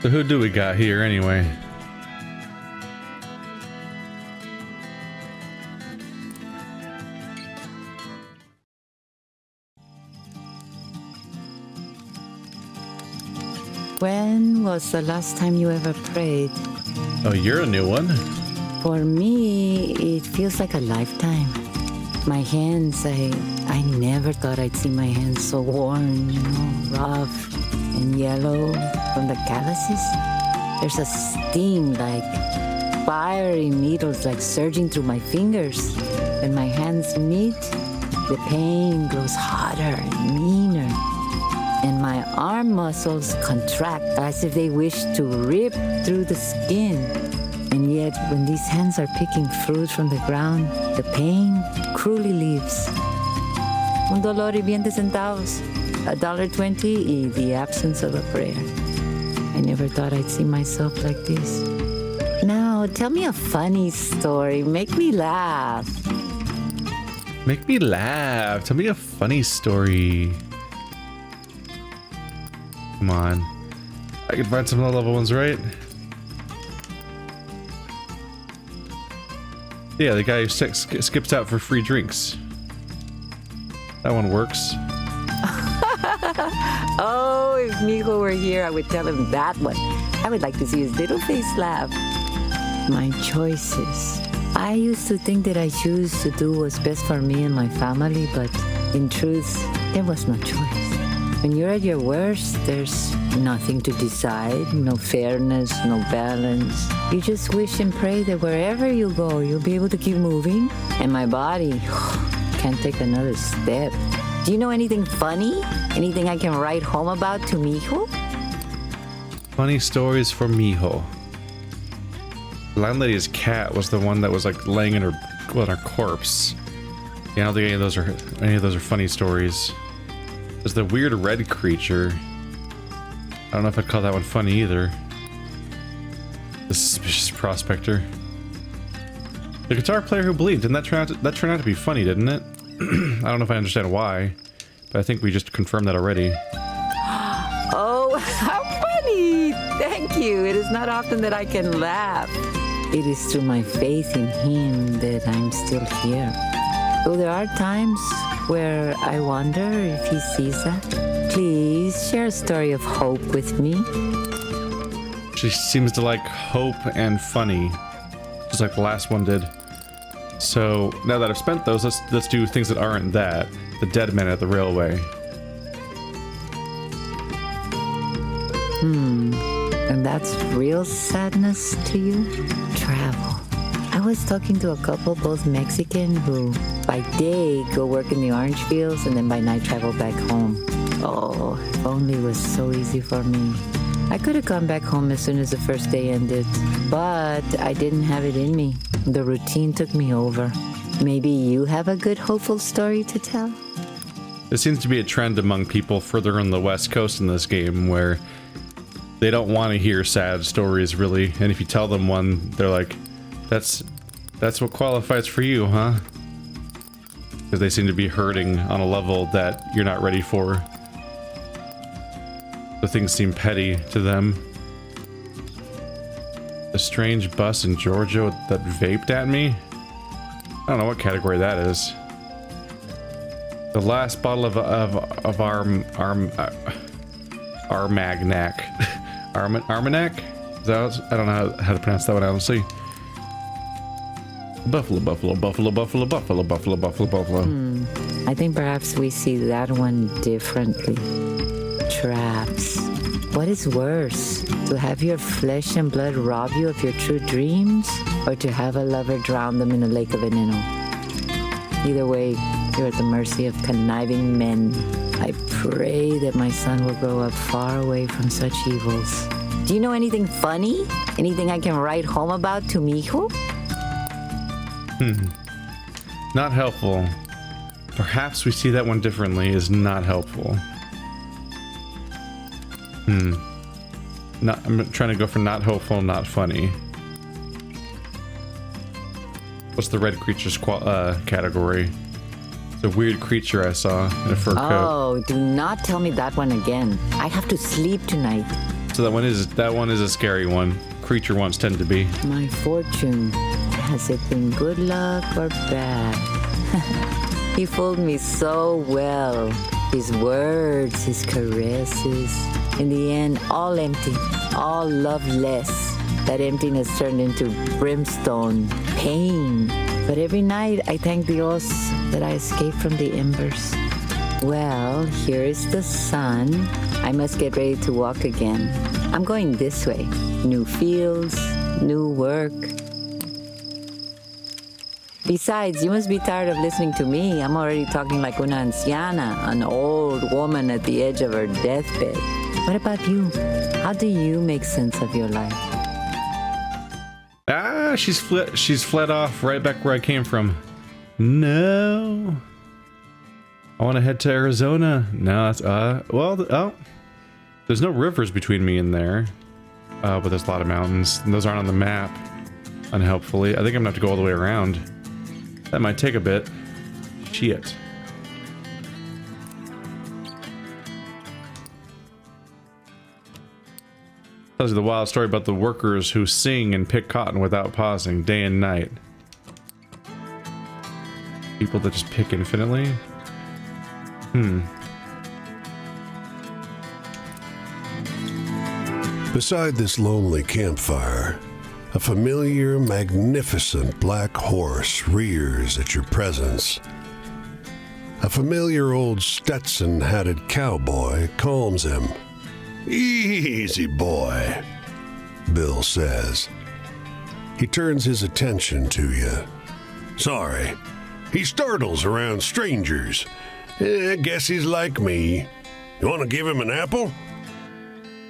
So who do we got here anyway? When was the last time you ever prayed? Oh, you're a new one. For me, it feels like a lifetime. My hands, I never thought I'd see my hands so worn, rough and yellow from the calluses. There's a steam like fiery needles like surging through my fingers. When my hands meet, the pain grows hotter and meaner. And my arm muscles contract as if they wish to rip through the skin. And yet, when these hands are picking fruit from the ground, the pain cruelly leaves. Un dolor y 20 centavos, $1.20 y the absence of a prayer. I never thought I'd see myself like this. Now, tell me a funny story. Make me laugh. Make me laugh. Tell me a funny story. Come on. I can find some low-level ones, right? Yeah, the guy who skips out for free drinks. That one works. Oh, if Mijo were here, I would tell him that one. I would like to see his little face laugh. My choices. I used to think that I choose to do what's best for me and my family, but in truth, there was no choice. When you're at your worst, there's nothing to decide, no fairness, no balance. You just wish and pray that wherever you go, you'll be able to keep moving. And my body can't take another step. Do you know anything funny? Anything I can write home about to Mijo? Funny stories for Mijo. The landlady's cat was the one that was like laying in her corpse. Yeah, I don't think any of those are funny stories. There's the weird red creature. I don't know if I'd call that one funny either. The suspicious prospector. The guitar player who believed. Didn't that turn out to be funny, didn't it? I don't know if I understand why, but I think we just confirmed that already. Oh, how funny! Thank you. It is not often that I can laugh. It is through my faith in him that I'm still here. Though there are times where I wonder if he sees that. Please share a story of hope with me. She seems to like hope and funny, just like the last one did. So now that I've spent those, let's do things that aren't that. The dead man at the railway. And that's real sadness to you? Travel. I was talking to a couple, both Mexican, who by day go work in the orange fields and then by night travel back home. Oh, if only it was so easy for me. I could have gone back home as soon as the first day ended, but I didn't have it in me. The routine took me over. Maybe you have a good, hopeful story to tell? There seems to be a trend among people further on the West Coast in this game where they don't want to hear sad stories, really. And if you tell them one, they're like, that's what qualifies for you, huh? Because they seem to be hurting on a level that you're not ready for. The things seem petty to them. The strange bus in Georgia that vaped at me? I don't know what category that is. The last bottle of Armagnac. Armagnac? I don't know how to pronounce that one, honestly. Buffalo. I think perhaps we see that one differently. Traps. What is worse, to have your flesh and blood rob you of your true dreams, or to have a lover drown them in a lake of veneno? Either way, you're at the mercy of conniving men. I pray that my son will grow up far away from such evils. Do you know anything funny? Anything I can write home about to Mijo? Not helpful. Perhaps we see that one differently is not helpful. I'm trying to go for not hopeful, not funny. What's the red creature's category? It's a weird creature I saw in a fur coat. Oh, do not tell me that one again. I have to sleep tonight. So that one is a scary one. Creature ones tend to be. My fortune, has it been good luck or bad? He fooled me so well. His words, his caresses. In the end, all empty, all loveless. That emptiness turned into brimstone, pain. But every night I thank the Oz that I escaped from the embers. Well, here is the sun. I must get ready to walk again. I'm going this way. New fields, new work. Besides, you must be tired of listening to me. I'm already talking like una anciana, an old woman at the edge of her deathbed. What about you? How do you make sense of your life? Ah, she's fled off right back where I came from. No. I want to head to Arizona. No, that's, there's no rivers between me and there. But there's a lot of mountains. And those aren't on the map, unhelpfully. I think I'm gonna have to go all the way around. That might take a bit. Shit. Tells you the wild story about the workers who sing and pick cotton without pausing, day and night. People that just pick infinitely? Beside this lonely campfire, a familiar, magnificent black horse rears at your presence. A familiar old Stetson-hatted cowboy calms him. "Easy, boy," Bill says. He turns his attention to you. "Sorry, he startles around strangers. Guess he's like me. You want to give him an apple?"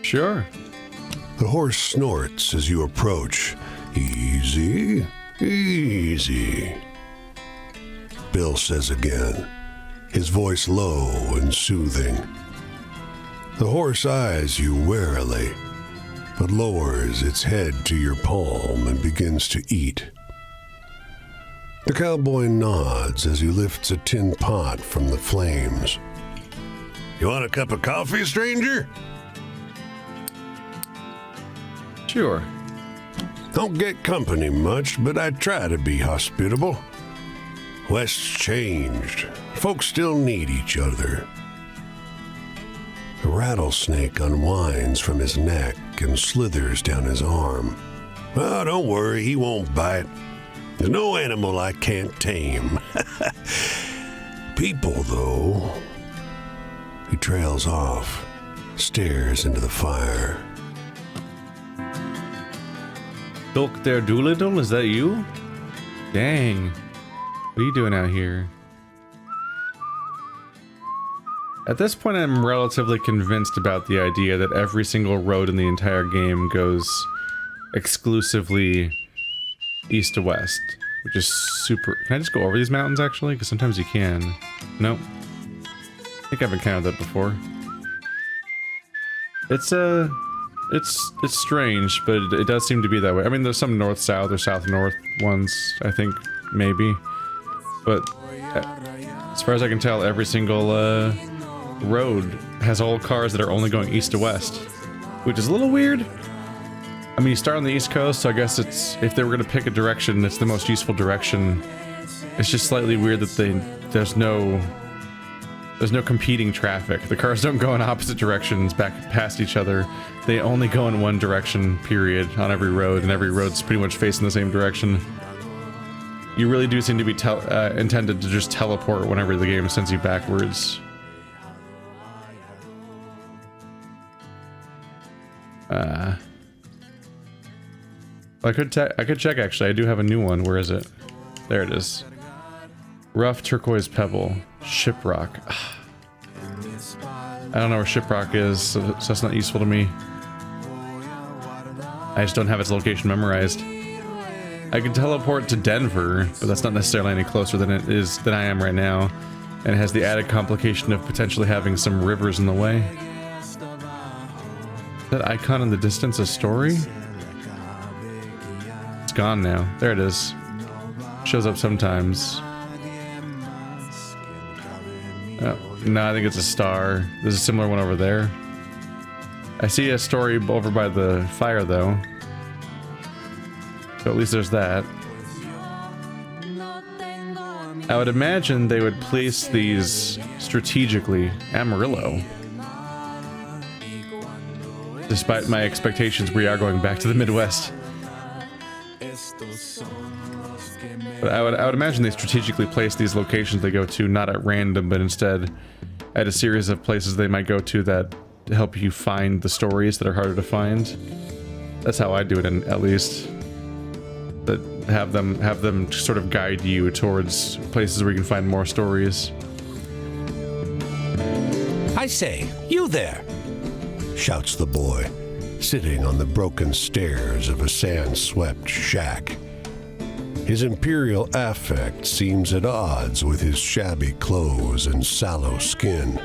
Sure. The horse snorts as you approach. "Easy, easy," Bill says again, his voice low and soothing. The horse eyes you warily, but lowers its head to your palm and begins to eat. The cowboy nods as he lifts a tin pot from the flames. "You want a cup of coffee, stranger?" Sure. Don't get company much, but I try to be hospitable. West's changed. Folks still need each other. A rattlesnake unwinds from his neck and slithers down his arm. "Oh, don't worry, he won't bite. There's no animal I can't tame." "People, though." He trails off, stares into the fire. Dulk der Doolittle, is that you? Dang. What are you doing out here? At this point, I'm relatively convinced about the idea that every single road in the entire game goes exclusively east to west, which is super... Can I just go over these mountains, actually? Because sometimes you can. Nope. I think I've encountered that before. It's strange, but it does seem to be that way. I mean, there's some north-south or south-north ones, I think, maybe. But as far as I can tell, every single road has all cars that are only going east to west, which is a little weird. I mean, you start on the East Coast, so I guess it's, if they were going to pick a direction, it's the most useful direction. It's just slightly weird that there's no competing traffic. The cars don't go in opposite directions back past each other. They only go in one direction, period, on every road, and every road's pretty much facing the same direction. You really do seem to be intended to just teleport whenever the game sends you backwards. I could check, actually. I do have a new one. Where is it? There it is. Rough turquoise pebble. Shiprock. I don't know where Shiprock is, so that's not useful to me. I just don't have its location memorized. I can teleport to Denver, but that's not necessarily any closer than I am right now. And it has the added complication of potentially having some rivers in the way. That icon in the distance a story? It's gone now. There it is. Shows up sometimes. Oh, no, I think it's a star. There's a similar one over there. I see a story over by the fire, though. So at least there's that. I would imagine they would place these strategically. Amarillo. Despite my expectations, we are going back to the Midwest. But I would imagine they strategically place these locations they go to not at random, but instead at a series of places they might go to that help you find the stories that are harder to find. That's how I do it, at least. That have them sort of guide you towards places where you can find more stories. I say, you there! Shouts the boy, sitting on the broken stairs of a sand-swept shack. His imperial affect seems at odds with his shabby clothes and sallow skin.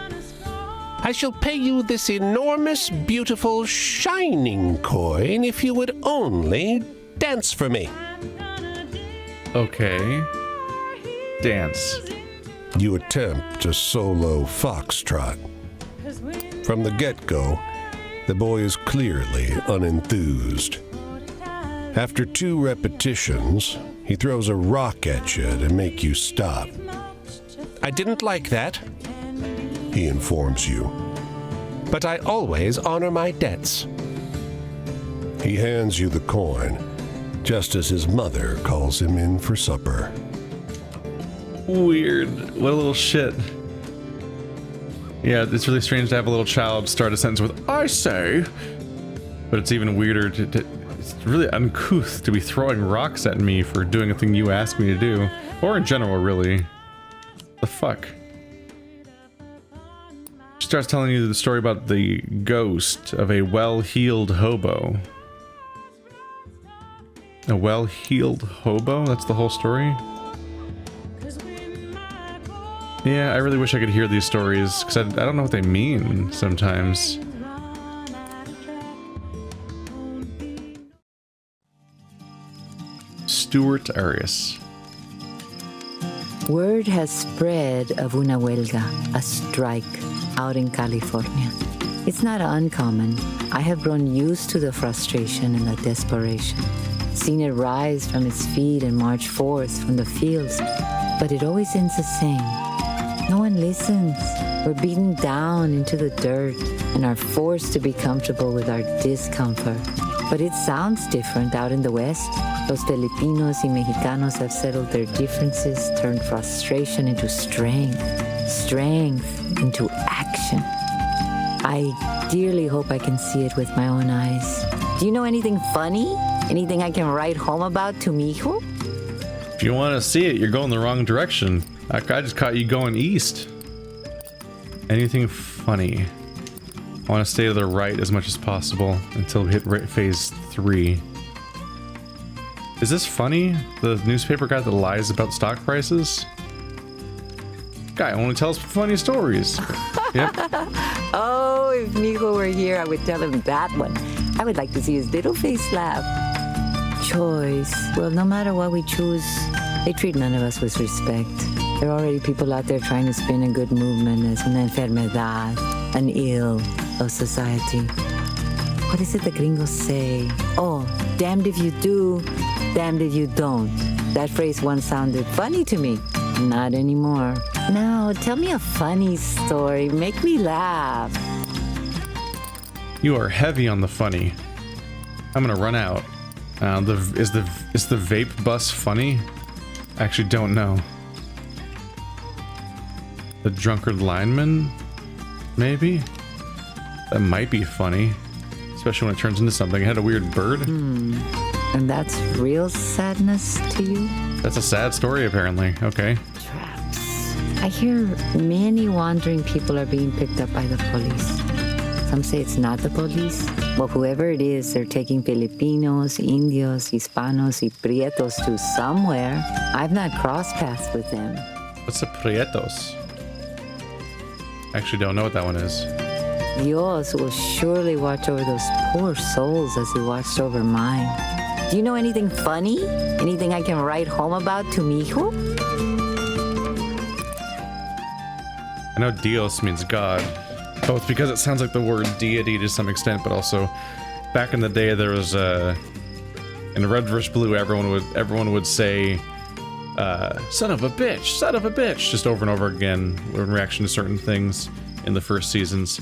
I shall pay you this enormous, beautiful, shining coin if you would only dance for me. Okay. Dance. You attempt a solo foxtrot. From the get-go, the boy is clearly unenthused. After 2 repetitions, he throws a rock at you to make you stop. I didn't like that, he informs you. But I always honor my debts. He hands you the coin, just as his mother calls him in for supper. Weird. What a little shit. Yeah, it's really strange to have a little child start a sentence with, I say. But it's even weirder it's really uncouth to be throwing rocks at me for doing a thing you asked me to do. Or in general, really. The fuck? She starts telling you the story about the ghost of a well-heeled hobo. A well-heeled hobo? That's the whole story? Yeah, I really wish I could hear these stories, because I don't know what they mean sometimes. Stuart Arias. Word has spread of una huelga, a strike, out in California. It's not uncommon. I have grown used to the frustration and the desperation. Seen it rise from its feet and march forth from the fields, but it always ends the same. No one listens. We're beaten down into the dirt and are forced to be comfortable with our discomfort. But it sounds different out in the West. Los Filipinos y Mexicanos have settled their differences, turned frustration into strength, strength into action. I dearly hope I can see it with my own eyes. Do you know anything funny? Anything I can write home about to mi hijo? If you want to see it, you're going the wrong direction. I just caught you going east. Anything funny? I want to stay to the right as much as possible until we hit phase 3. Is this funny? The newspaper guy that lies about stock prices? Guy only tells funny stories. Yep. Oh, if Mijo were here, I would tell him that one. I would like to see his little face laugh. Choice. Well, no matter what we choose, they treat none of us with respect. There are already people out there trying to spin a good movement as una enfermedad, an ill of society. What is it the gringos say? Oh, damned if you do, damned if you don't. That phrase once sounded funny to me. Not anymore. Now, tell me a funny story. Make me laugh. You are heavy on the funny. I'm gonna run out. Is the vape bus funny? I actually don't know. The drunkard lineman? Maybe? That might be funny. Especially when it turns into something. It had a weird bird. And that's real sadness to you? That's a sad story, apparently. Okay. Traps. I hear many wandering people are being picked up by the police. Some say it's not the police. Well, whoever it is, they're taking Filipinos, Indios, Hispanos, y Prietos to somewhere. I've not crossed paths with them. What's the Prietos? I actually don't know what that one is. Dios will surely watch over those poor souls as he watched over mine. Do you know anything funny? Anything I can write home about to mi hijo? I know Dios means God. Both because it sounds like the word deity to some extent, but also back in the day there was in Red vs. Blue, everyone would say son of a bitch, just over and over again in reaction to certain things in the first seasons.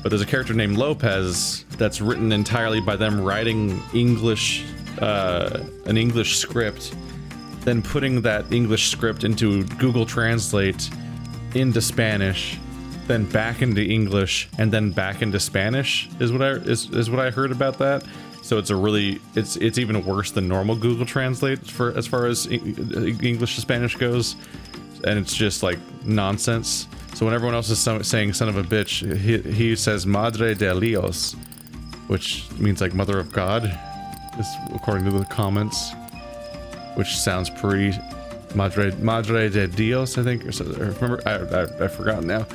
But there's a character named Lopez that's written entirely by them writing English, an English script, then putting that English script into Google Translate into Spanish, then back into English, and then back into Spanish is what I heard about that. So it's even worse than normal Google Translate as far as English to Spanish goes, and it's just like nonsense. So when everyone else is saying son of a bitch, he says madre de Dios, which means like mother of God, according to the comments, which sounds pretty madre de Dios, I think, or remember, I forgot now.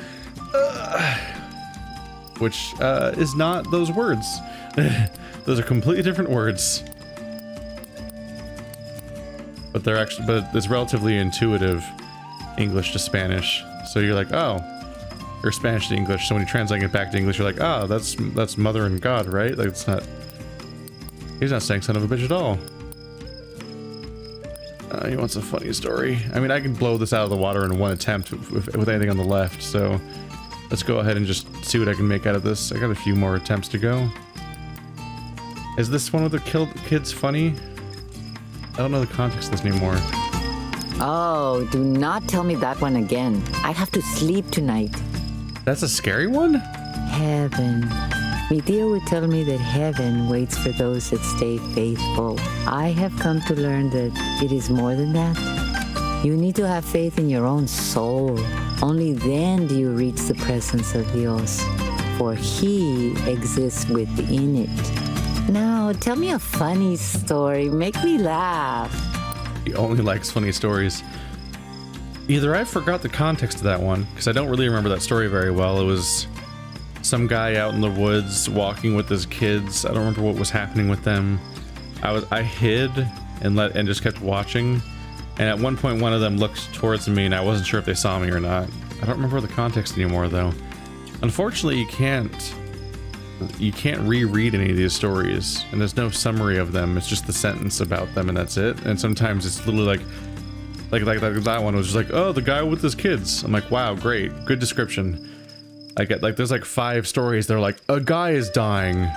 Which is not those words. Those are completely different words. But it's relatively intuitive English to Spanish. So you're like, oh, or Spanish to English. So when you translate it back to English, you're like, oh, that's mother and God, right? Like he's not saying son of a bitch at all. He wants a funny story. I mean, I can blow this out of the water in one attempt with anything on the left, so let's go ahead and just see what I can make out of this. I got a few more attempts to go. Is this one with the kids funny? I don't know the context of this anymore. Oh, do not tell me that one again. I have to sleep tonight. That's a scary one? Heaven. Mi tio would tell me that heaven waits for those that stay faithful. I have come to learn that it is more than that. You need to have faith in your own soul. Only then do you reach the presence of Dios, for He exists within it. Now, tell me a funny story. Make me laugh. He only likes funny stories. Either I forgot the context of that one, because I don't really remember that story very well. It was some guy out in the woods walking with his kids. I don't remember what was happening with them. I hid and just kept watching. And at one point, one of them looked towards me, and I wasn't sure if they saw me or not. I don't remember the context anymore, though. Unfortunately, you can't reread any of these stories, and there's no summary of them. It's just the sentence about them, and that's it. And sometimes it's literally like that one was just like, oh, the guy with his kids. I'm like, wow, great, good description. I get like there's like 5 stories. They're like, a guy is dying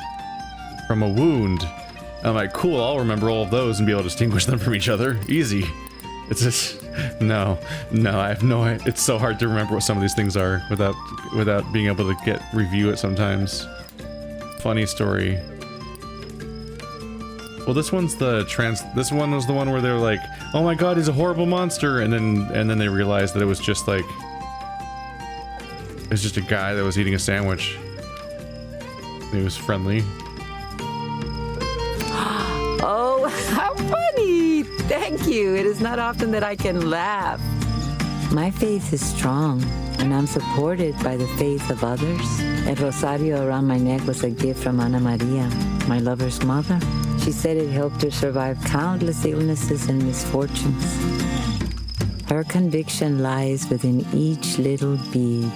from a wound. And I'm like, cool, I'll remember all of those and be able to distinguish them from each other. Easy. It's just no, I have no idea. It's so hard to remember what some of these things are without being able to review it sometimes. Funny story. Well, this one was the one where they were like, oh my god, he's a horrible monster, and then they realized that it was just like it's just a guy that was eating a sandwich. He was friendly. Oh, how funny! Thank you. It is not often that I can laugh. My faith is strong, and I'm supported by the faith of others. El rosario around my neck was a gift from Ana Maria, my lover's mother. She said it helped her survive countless illnesses and misfortunes. Her conviction lies within each little bead.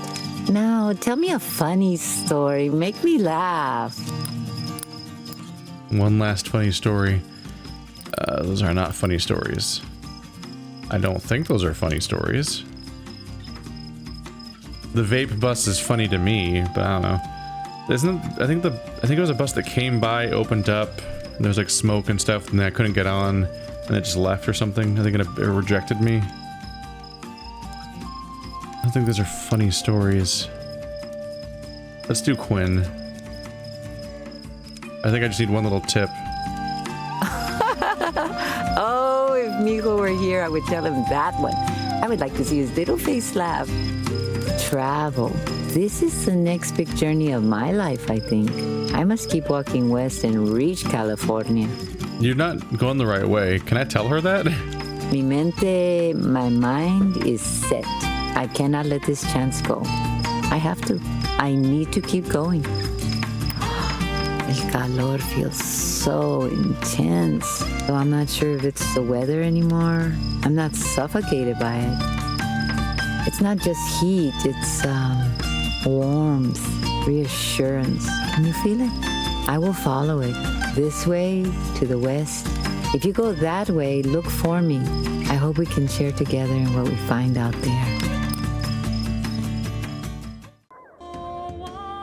Now, tell me a funny story. Make me laugh. One last funny story. Those are not funny stories. I don't think those are funny stories. The vape bus is funny to me, but I don't know. I think it was a bus that came by, opened up, and there was like smoke and stuff, and then I couldn't get on, and it just left or something. I think it rejected me. I don't think those are funny stories. Let's do Quinn. I think I just need one little tip. Oh, if Mijo were here, I would tell him that one. I would like to see his little face laugh. Travel. This is the next big journey of my life, I think. I must keep walking west and reach California. You're not going the right way. Can I tell her that? Mi mente, my mind is set. I cannot let this chance go. I have to. I need to keep going. El calor feels so intense. So I'm not sure if it's the weather anymore. I'm not suffocated by it. It's not just heat, it's warmth. reassurance. Can you feel it? I will follow it. This way, to the west. If you go that way, look for me. I hope we can share together in what we find out there.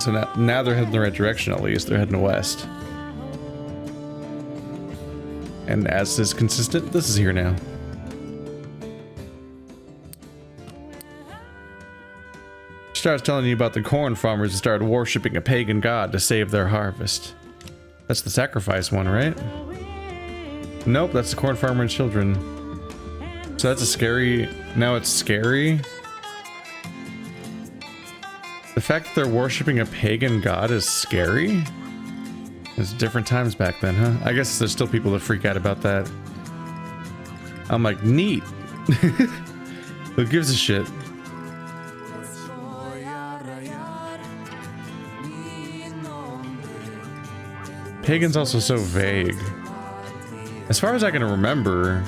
So now they're heading the right direction, at least. They're heading west. And as is consistent, this is here now. She starts telling you about the corn farmers who started worshipping a pagan god to save their harvest. That's the sacrifice one, right? Nope, that's the corn farmer and children. So that's a scary... Now it's scary. The fact that they're worshipping a pagan god is scary? It's different times back then, huh? I guess there's still people that freak out about that. I'm like, neat. Who gives a shit? Pagan's also so vague. As far as I can remember,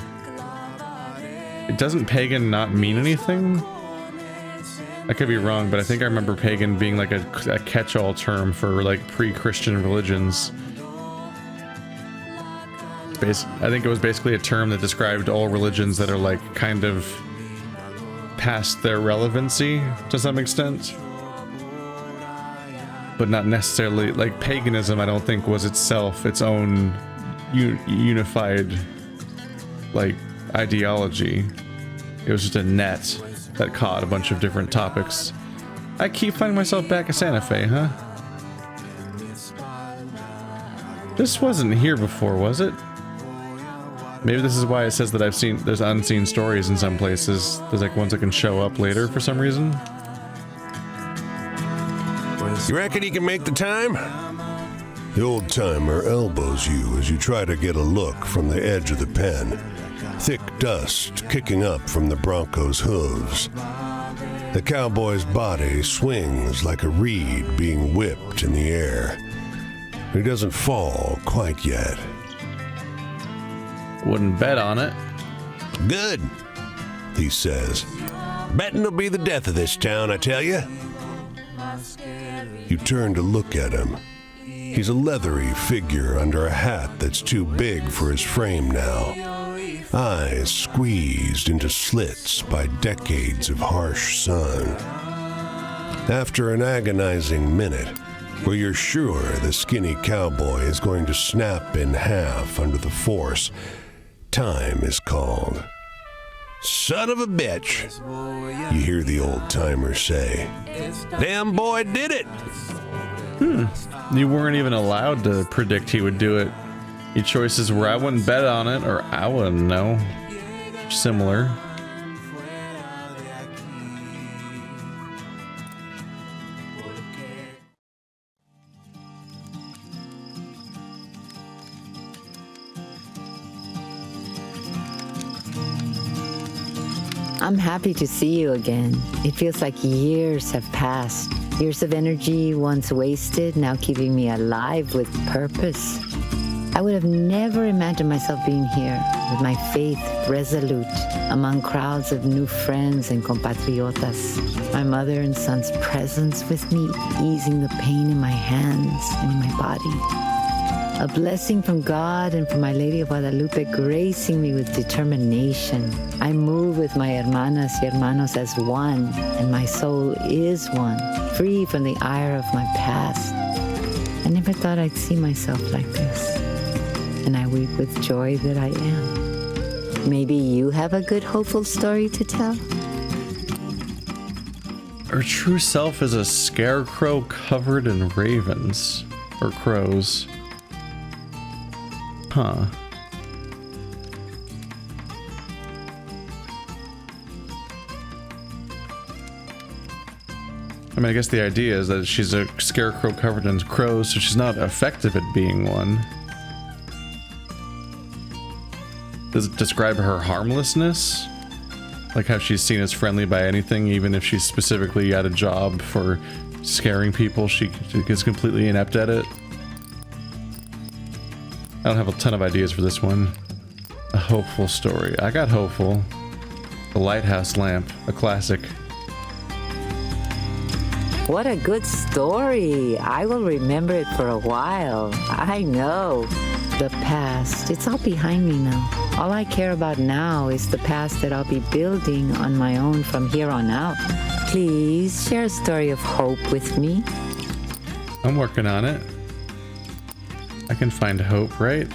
it doesn't pagan not mean anything? I could be wrong, but I think I remember pagan being like a catch-all term for like pre-Christian religions. I think it was basically a term that described all religions that are like kind of past their relevancy to some extent. But not necessarily, like paganism I don't think was itself its own unified like ideology. It was just a net that caught a bunch of different topics. I keep finding myself back at Santa Fe, huh? This wasn't here before, was it? Maybe this is why it says that there's unseen stories in some places. There's like ones that can show up later for some reason. You reckon you can make the time? The old timer elbows you as you try to get a look from the edge of the pen. Thick dust kicking up from the bronco's hooves. The cowboy's body swings like a reed being whipped in the air. He doesn't fall quite yet. Wouldn't bet on it. Good, he says. Betting will be the death of this town, I tell you. You turn to look at him. He's a leathery figure under a hat that's too big for his frame now. Eyes squeezed into slits by decades of harsh sun. After an agonizing minute, where you're sure the skinny cowboy is going to snap in half under the force, time is called. Son of a bitch, you hear the old timer say. Damn boy did it. You weren't even allowed to predict he would do it. Your choices were I wouldn't bet on it or I wouldn't know. Similar. I'm happy to see you again. It feels like years have passed. Years of energy once wasted, now keeping me alive with purpose. I would have never imagined myself being here, with my faith resolute, among crowds of new friends and compatriotas. My mother and son's presence with me, easing the pain in my hands and in my body. A blessing from God and from My Lady of Guadalupe, gracing me with determination. I move with my hermanas y hermanos as one, and my soul is one, free from the ire of my past. I never thought I'd see myself like this, and I weep with joy that I am. Maybe you have a good, hopeful story to tell? Her true self is a scarecrow covered in ravens. Or crows. Huh. I mean, I guess the idea is that she's a scarecrow covered in crows, so she's not effective at being one. Does it describe her harmlessness? Like how she's seen as friendly by anything, even if she's specifically at a job for scaring people, she is completely inept at it? I don't have a ton of ideas for this one. A hopeful story. I got hopeful. The lighthouse lamp, a classic. What a good story. I will remember it for a while. I know. The past, it's all behind me now. All I care about now is the past that I'll be building on my own from here on out. Please share a story of hope with me. I'm working on it. I can find hope, right?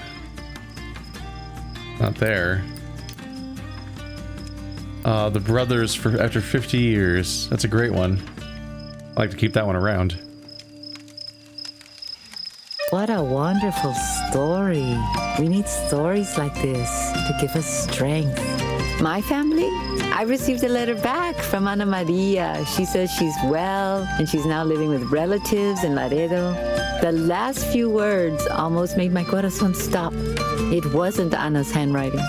Not there. The brothers for after 50 years. That's a great one. I like to keep that one around. What a wonderful story. We need stories like this to give us strength. My family? I received a letter back from Ana Maria. She says she's well and she's now living with relatives in Laredo. The last few words almost made my corazón stop. It wasn't Ana's handwriting.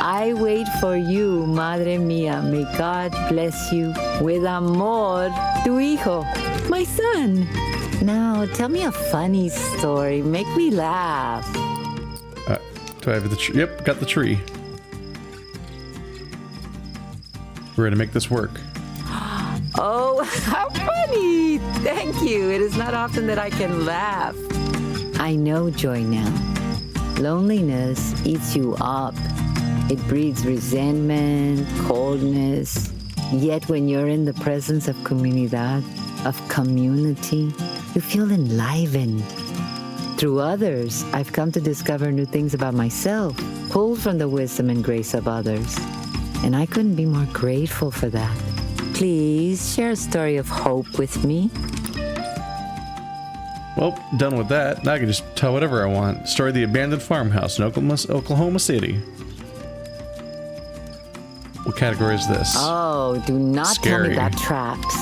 I wait for you, Madre Mia. May God bless you. With amor, tu hijo, my son. Now, tell me a funny story. Make me laugh. Do I have the tree? Yep, got the tree. We're gonna make this work. Oh, how funny! Thank you. It is not often that I can laugh. I know joy now. Loneliness eats you up. It breeds resentment, coldness. Yet when you're in the presence of comunidad, of community, you feel enlivened. Through others, I've come to discover new things about myself, pulled from the wisdom and grace of others. And I couldn't be more grateful for that. Please share a story of hope with me. Well, done with that. Now I can just tell whatever I want. Story of the abandoned farmhouse in Oklahoma City. What category is this? Oh, do not tell me that traps.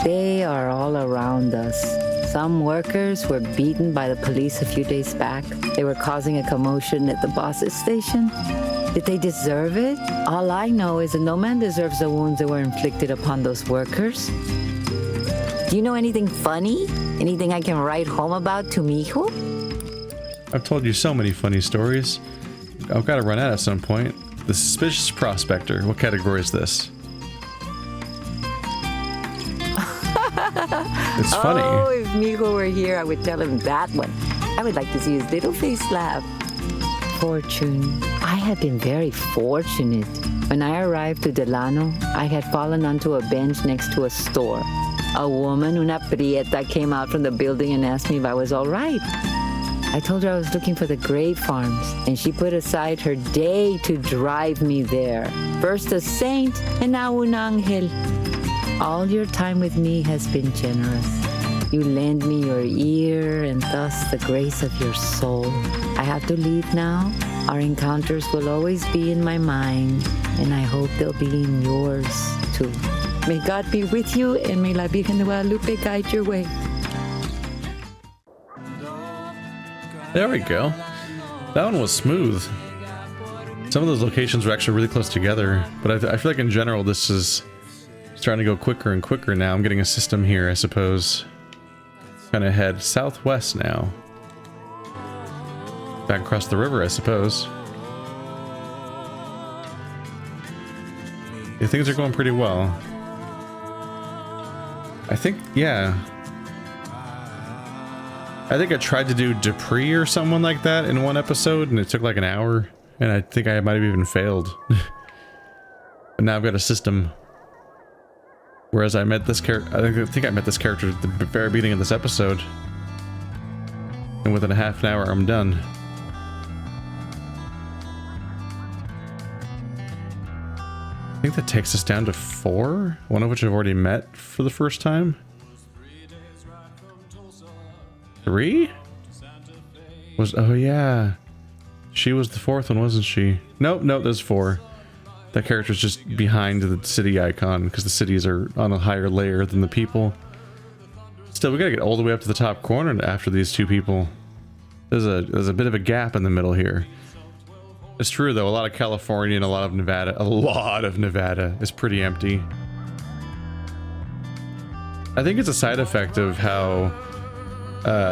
They are all around us. Some workers were beaten by the police a few days back. They were causing a commotion at the boss's station. Did they deserve it? All I know is that no man deserves the wounds that were inflicted upon those workers. Do you know anything funny? Anything I can write home about to mi hijo? I've told you so many funny stories. I've got to run out at some point. The Suspicious Prospector. What category is this? It's funny. Oh, if mi hijo were here, I would tell him that one. I would like to see his little face laugh. Fortune. I had been very fortunate. When I arrived to Delano, I had fallen onto a bench next to a store. A woman, una prieta, came out from the building and asked me if I was all right. I told her I was looking for the grape farms, and she put aside her day to drive me there. First a saint, and now un ángel. All your time with me has been generous. You lend me your ear and thus the grace of your soul. I have to leave now. Our encounters will always be in my mind, and I hope they'll be in yours too. May God be with you, and may La Virgen de Guadalupe guide your way. There we go. That one was smooth. Some of those locations were actually really close together, but I feel like in general this is starting to go quicker and quicker now. I'm getting a system here, I suppose. Gonna head southwest now. Back across the river, I suppose. Yeah, things are going pretty well. I think, yeah. I think I tried to do Dupree or someone like that in one episode, and it took like an hour, and I think I might have even failed. But now I've got a system. Whereas I met this character, I think I met this character at the very beginning of this episode. And within a half an hour, I'm done. I think that takes us down to 4, one of which I've already met for the first time. 3? Oh yeah. She was the 4th one, wasn't she? Nope, there's 4. That character's just behind the city icon, because the cities are on a higher layer than the people. Still, we gotta get all the way up to the top corner after these two people. There's a bit of a gap in the middle here. It's true though, a lot of California and a lot of Nevada is pretty empty. I think it's a side effect of how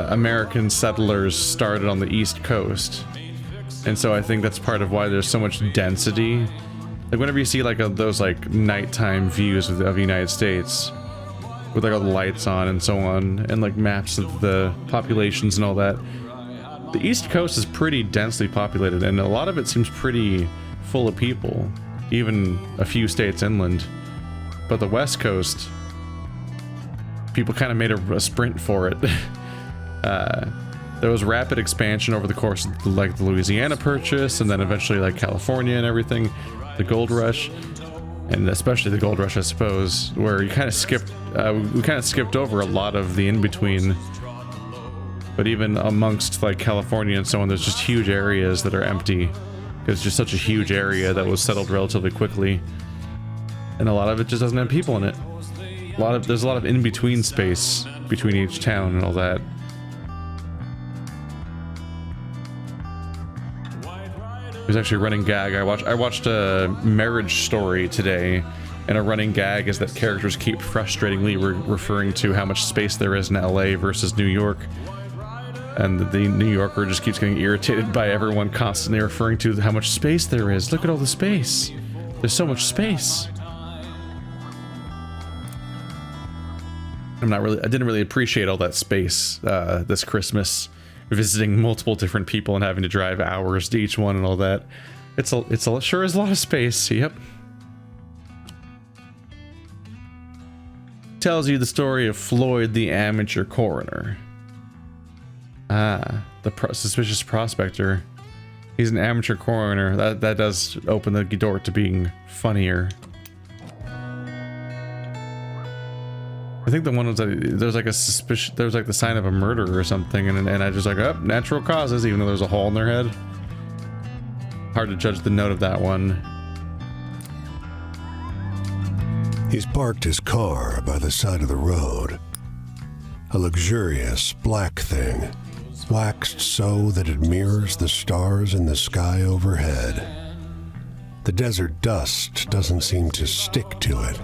American settlers started on the East Coast. And so I think that's part of why there's so much density. Like whenever you see like those like nighttime views of the United States, with like all the lights on and so on, and like maps of the populations and all that. The East Coast is pretty densely populated, and a lot of it seems pretty full of people, even a few states inland. But the West Coast, people kind of made a sprint for it. There was rapid expansion over the course of the Louisiana Purchase, and then eventually like California and everything, the Gold Rush, and especially the Gold Rush, I suppose, where you kind of skipped, we kind of skipped over a lot of the in-between. But even amongst like California and so on, there's just huge areas that are empty. It's just such a huge area that was settled relatively quickly, and a lot of it just doesn't have people in it. There's a lot of in-between space between each town and all that. There's actually a running gag. I watched a Marriage Story today, and a running gag is that characters keep frustratingly referring to how much space there is in LA versus New York. And the New Yorker just keeps getting irritated by everyone constantly referring to how much space there is. Look at all the space. There's so much space. I didn't really appreciate all that space this Christmas, visiting multiple different people and having to drive hours to each one and all that. Sure is a lot of space. Yep. Tells you the story of Floyd, the amateur coroner. The suspicious prospector. He's an amateur coroner. That does open the door to being funnier. I think the one was that there's like a suspicion. There's like the sign of a murder or something, and I just like, oh, natural causes, even though there's a hole in their head. Hard to judge the note of that one. He's parked his car by the side of the road. A luxurious black thing, waxed so that it mirrors the stars in the sky overhead. The desert dust doesn't seem to stick to it.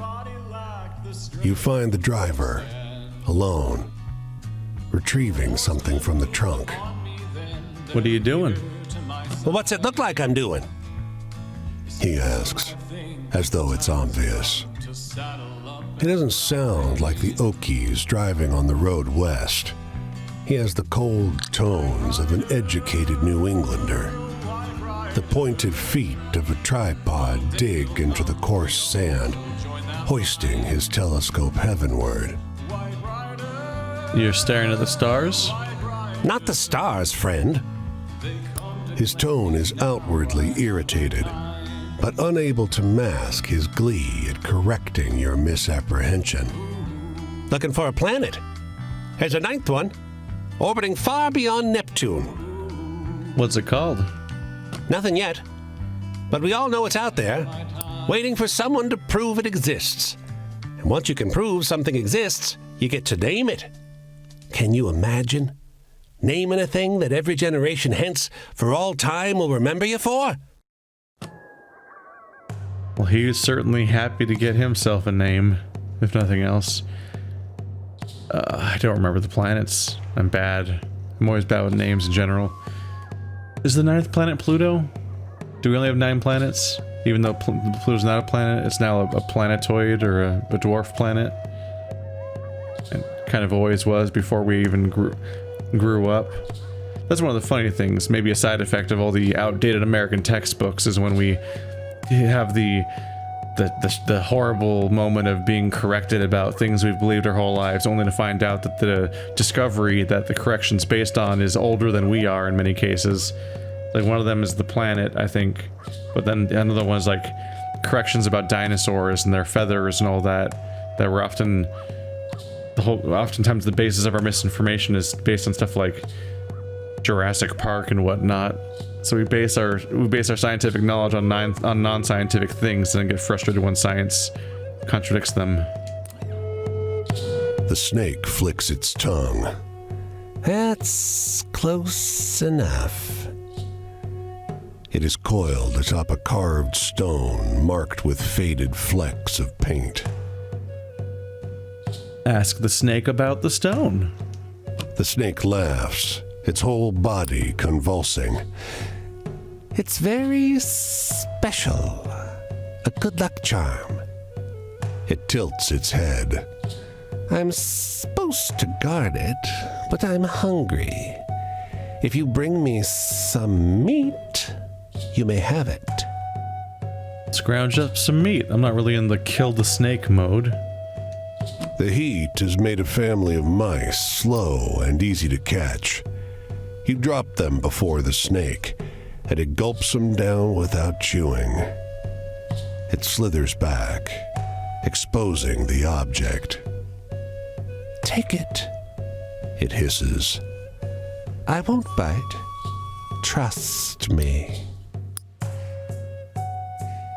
You find the driver, alone, retrieving something from the trunk. What are you doing? Well, what's it look like I'm doing? He asks, as though it's obvious. He doesn't sound like the Okies driving on the road west. He has the cold tones of an educated New Englander. The pointed feet of a tripod dig into the coarse sand, hoisting his telescope heavenward. You're staring at the stars? Not the stars, friend. His tone is outwardly irritated, but unable to mask his glee at correcting your misapprehension. Looking for a planet? Here's a ninth one, orbiting far beyond Neptune. What's it called? Nothing yet, but we all know it's out there, waiting for someone to prove it exists. And once you can prove something exists, you get to name it. Can you imagine? Naming a thing that every generation hence for all time will remember you for? Well, he's certainly happy to get himself a name, if nothing else. I don't remember the planets. I'm bad. I'm always bad with names in general. Is the 9th planet Pluto? Do we only have 9 planets? Even though Pluto's not a planet, it's now a planetoid or a dwarf planet. It kind of always was before we even grew up. That's one of the funny things, maybe a side effect of all the outdated American textbooks, is when we have the horrible moment of being corrected about things we've believed our whole lives, only to find out that the discovery that the correction's based on is older than we are in many cases. Like one of them is the planet, I think, but then another one is like corrections about dinosaurs and their feathers and all that were often oftentimes the basis of our misinformation is based on stuff like Jurassic Park and whatnot. So we base our scientific knowledge on non-scientific things and then get frustrated when science contradicts them. The snake flicks its tongue. That's close enough. It is coiled atop a carved stone marked with faded flecks of paint. Ask the snake about the stone. The snake laughs, its whole body convulsing. It's very special. A good luck charm. It tilts its head. I'm supposed to guard it, but I'm hungry. If you bring me some meat, you may have it. Scrounge up some meat. I'm not really in the kill the snake mode. The heat has made a family of mice slow and easy to catch. You drop them before the snake, and it gulps them down without chewing. It slithers back, exposing the object. Take it, it hisses. I won't bite. Trust me.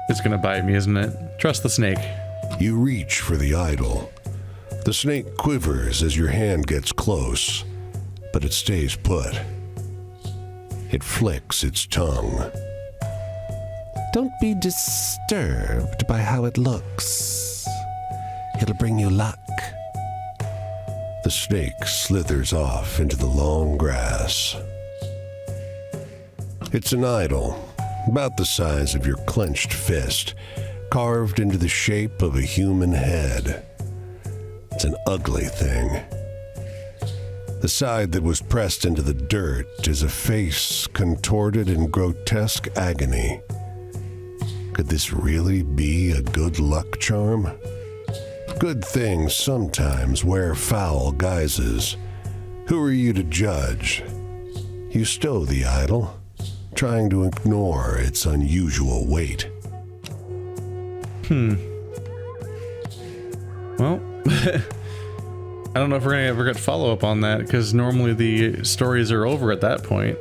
It's gonna bite me, isn't it? Trust the snake. You reach for the idol. The snake quivers as your hand gets close, but it stays put. It flicks its tongue. Don't be disturbed by how it looks. It'll bring you luck. The snake slithers off into the long grass. It's an idol, about the size of your clenched fist, carved into the shape of a human head. It's an ugly thing. The side that was pressed into the dirt is a face contorted in grotesque agony. Could this really be a good luck charm? Good things sometimes wear foul guises. Who are you to judge? You stow the idol, trying to ignore its unusual weight. Well, I don't know if we're gonna ever get follow-up on that, because normally the stories are over at that point.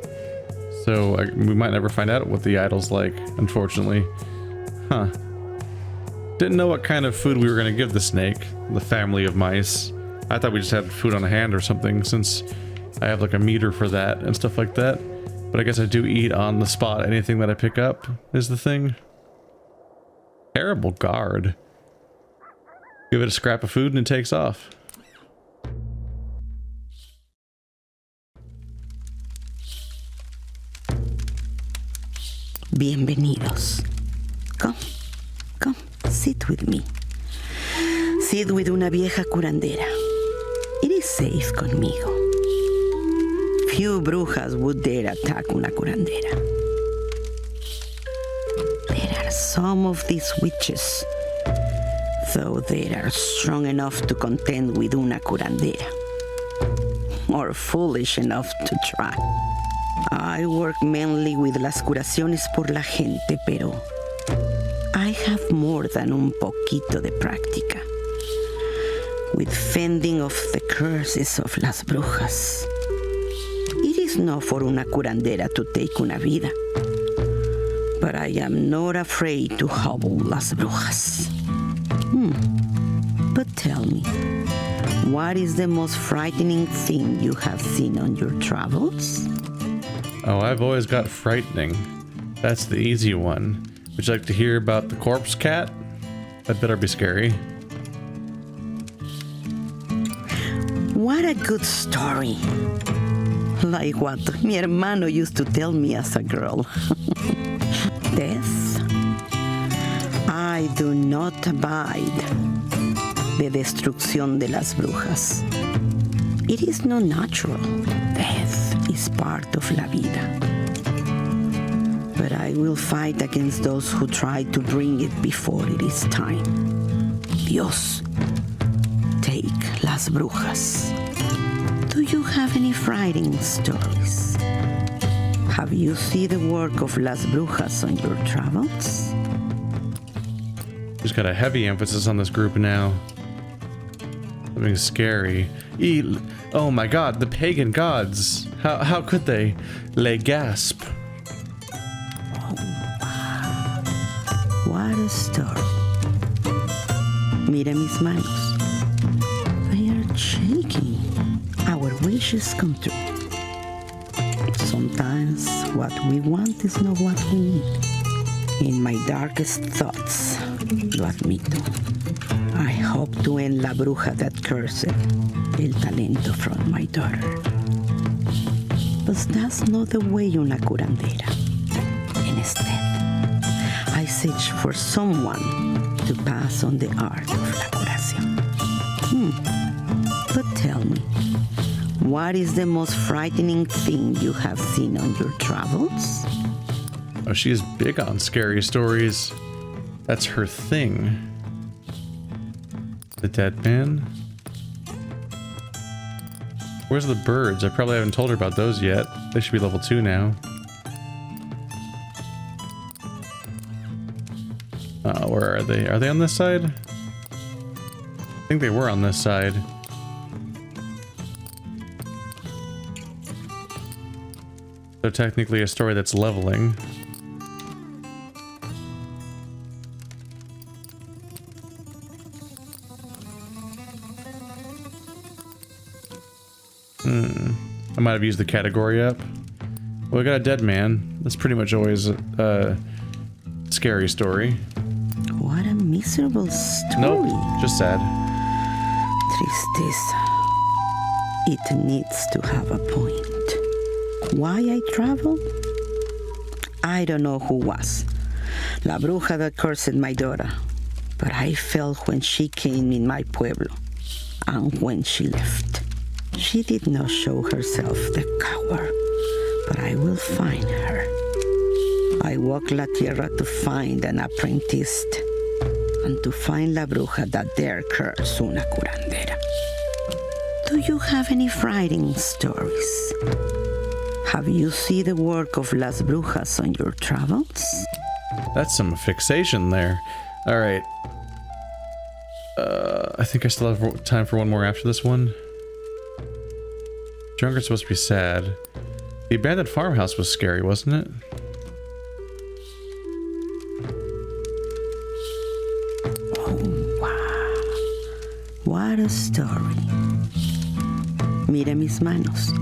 So we might never find out what the idol's like, unfortunately. Huh. Didn't know what kind of food we were gonna give the snake, the family of mice. I thought we just had food on hand or something, since I have like a meter for that and stuff like that. But I guess I do eat on the spot. Anything that I pick up is the thing. Terrible guard. Give it a scrap of food and it takes off. Bienvenidos. Come, sit with me. Sit with una vieja curandera. It is safe conmigo. Few brujas would dare attack una curandera. There are some of these witches, though they are strong enough to contend with una curandera, or foolish enough to try. I work mainly with las curaciones por la gente, pero I have more than un poquito de práctica with fending off the curses of las brujas. It is not for una curandera to take una vida, but I am not afraid to hobble las brujas. But tell me, what is the most frightening thing you have seen on your travels? Oh, I've always got frightening. That's the easy one. Would you like to hear about the corpse cat? That better be scary. What a good story. Like what mi hermano used to tell me as a girl. Death. I do not abide de destrucción de las brujas. It is not natural. Death is part of la vida. But I will fight against those who try to bring it before it is time. Dios, take las brujas. Do you have any frightening stories? Have you seen the work of las brujas on your travels? Just got a heavy emphasis on this group now. Something scary. Oh my god, the pagan gods. How could they? Les gasp. What a story. Mira mis manos. They are shaking. Our wishes come true. Sometimes what we want is not what we need. In my darkest thoughts, lo admito, I hope to end la bruja that cursed el talento from my daughter. But that's not the way una curandera. Instead, I search for someone to pass on the art of la curación. Tell me, what is the most frightening thing you have seen on your travels? Oh, she's big on scary stories. That's her thing. The dead man. Where's the birds? I probably haven't told her about those yet. They should be level 2 now. Where are they? Are they on this side? I think they were on this side. So technically a story that's leveling. I might have used the category up. Well, we got a dead man. That's pretty much always a scary story. What a miserable story. Nope, just sad. Tristeza. It needs to have a point. Why I travel? I don't know who was. La bruja that cursed my daughter. But I felt when she came in my pueblo. And when she left. She did not show herself the coward. But I will find her. I walk la tierra to find an apprentice. And to find la bruja that dare curse una curandera. Do you have any frightening stories? Have you seen the work of las brujas on your travels? That's some fixation there. All right. I think I still have time for one more after this one. Drunkard's supposed to be sad. The abandoned farmhouse was scary, wasn't it? Oh, wow. What a story. Mira mis manos.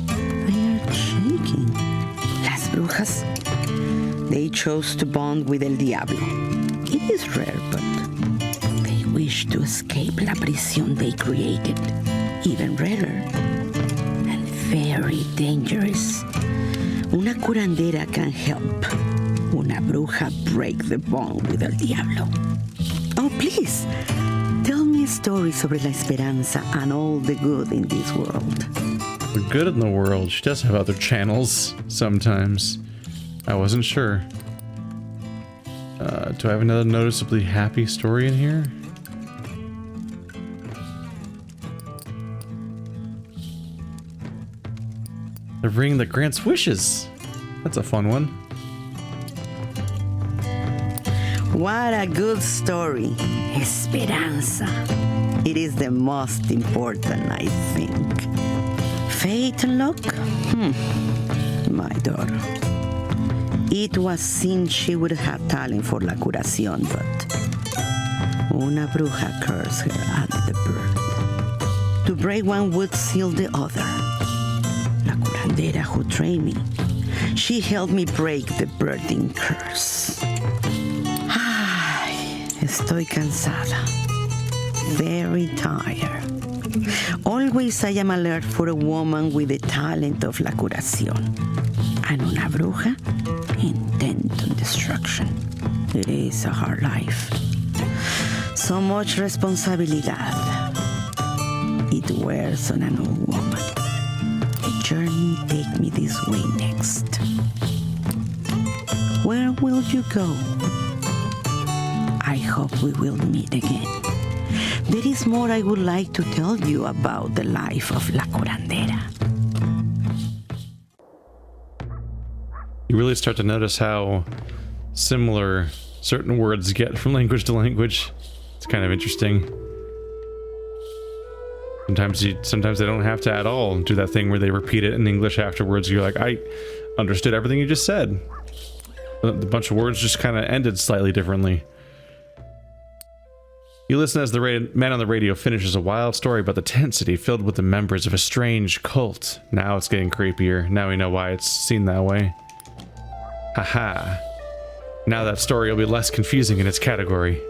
They are shaking. Las brujas. They chose to bond with El Diablo. It is rare, but they wish to escape la prisión they created. Even rarer. And very dangerous. Una curandera can help. Una bruja break the bond with El Diablo. Oh, please. Tell me a story sobre la esperanza and all the good in this world. The good in the world. She does have other channels sometimes. I wasn't sure. Do I have another noticeably happy story in here? The ring that grants wishes. That's a fun one. What a good story. Esperanza. It is the most important, I think. Fate and luck? My daughter. It was seen she would have talent for la curación, but una bruja cursed her at the birth. To break one would seal the other. La curandera who trained me. She helped me break the birthing curse. Ay, estoy cansada. Very tired. Always I am alert for a woman with the talent of la curación. And una bruja intent on destruction. It is a hard life. So much responsibilidad. It wears on an old woman. The journey take me this way next. Where will you go? I hope we will meet again. There is more I would like to tell you about the life of la curandera. You really start to notice how similar certain words get from language to language. It's kind of interesting. Sometimes they don't have to at all do that thing where they repeat it in English afterwards. You're like, I understood everything you just said. The bunch of words just kind of ended slightly differently. You listen as the man on the radio finishes a wild story about the tent city filled with the members of a strange cult. Now it's getting creepier. Now we know why it's seen that way. Haha. Now that story will be less confusing in its category.